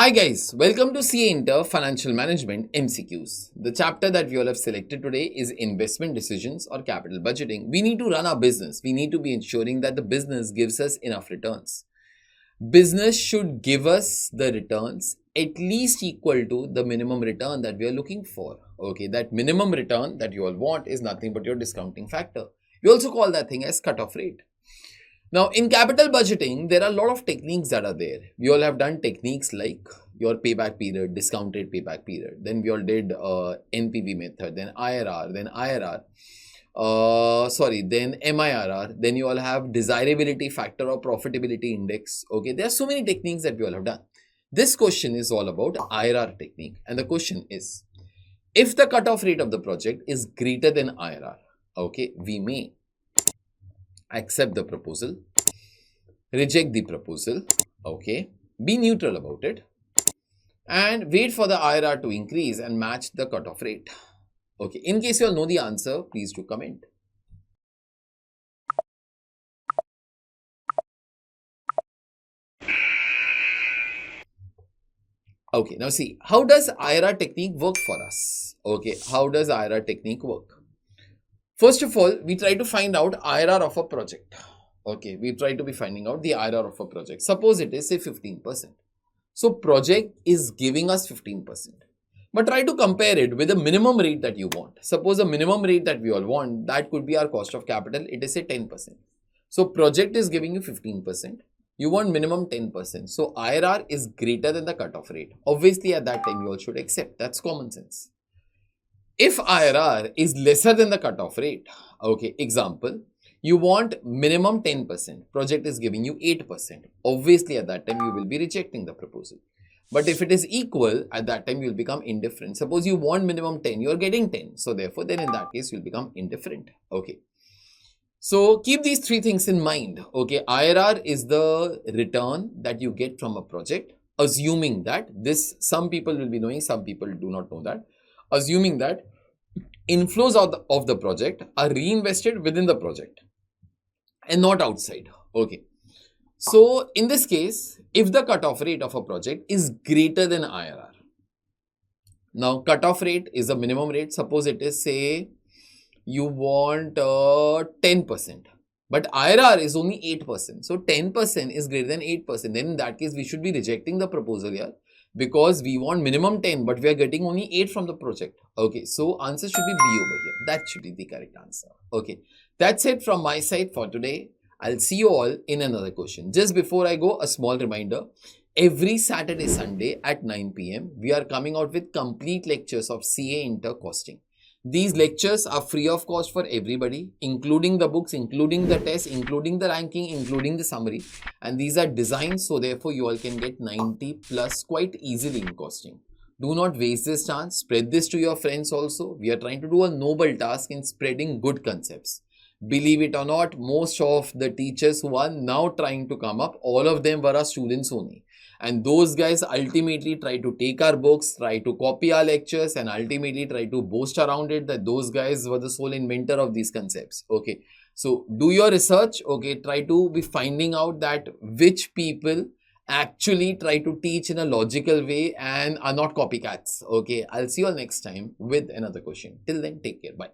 Hi guys, welcome to CA Inter Financial Management MCQs. The chapter that we all have selected today is investment decisions or capital budgeting. We need to run our business. We need to be ensuring that the business gives us enough returns. Business should give us the returns at least equal to the minimum return that we are looking for. Okay, that minimum return that you all want is nothing but your discounting factor. We also call that thing as cutoff rate. Now, in capital budgeting, there are a lot of techniques that are there. We all have done techniques like your payback period, discounted payback period. Then we all did NPV method, then IRR, then then MIRR. Then you all have desirability factor or profitability index. Okay, there are so many techniques that we all have done. This question is all about IRR technique. And the question is, if the cutoff rate of the project is greater than IRR, okay, we may accept the proposal, reject the proposal, okay, be neutral about it, and wait for the IRR to increase and match the cutoff rate. Okay, in case you all know the answer, please do comment. Okay, now see, how does IRR technique work for us? Okay, how does IRR technique work? First of all, we try to find out IRR of a project. Okay, we try to be finding out the IRR of a project. Suppose it is say 15%. So project is giving us 15%. But try to compare it with the minimum rate that you want. Suppose the minimum rate that we all want, that could be our cost of capital. It is say 10%. So project is giving you 15%. You want minimum 10%. So IRR is greater than the cutoff rate. Obviously, at that time, you all should accept. That's common sense. If IRR is lesser than the cutoff rate, okay, example, you want minimum 10%, project is giving you 8%. Obviously, at that time, you will be rejecting the proposal. But if it is equal, at that time, you will become indifferent. Suppose you want minimum 10, you are getting 10. So therefore, then in that case, you will become indifferent. Okay. So keep these three things in mind. Okay, IRR is the return that you get from a project, assuming that some people will be knowing, some people do not know that. Assuming that inflows of the project are reinvested within the project and not outside. Okay. So in this case, if the cutoff rate of a project is greater than IRR, now cutoff rate is a minimum rate. Suppose it is say you want 10%, but IRR is only 8%. So 10% is greater than 8%. Then in that case, we should be rejecting the proposal here, because we want minimum 10, but we are getting only 8 from the project. Okay, so answer should be B over here. That should be the correct answer. Okay, that's it from my side for today. I'll see you all in another question. Just before I go, a small reminder. Every Saturday, Sunday at 9 p.m., we are coming out with complete lectures of CA Inter Costing. These lectures are free of cost for everybody, including the books, including the test, including the ranking, including the summary. And these are designed so therefore you all can get 90 plus quite easily in costing. Do not waste this chance. Spread this to your friends also. We are trying to do a noble task in spreading good concepts. Believe it or not, most of the teachers who are now trying to come up, all of them were our students only. And those guys ultimately try to take our books, try to copy our lectures, and ultimately try to boast around it that those guys were the sole inventor of these concepts. Okay, so do your research. Okay, try to be finding out that which people actually try to teach in a logical way and are not copycats. Okay, I'll see you all next time with another question. Till then, take care. Bye.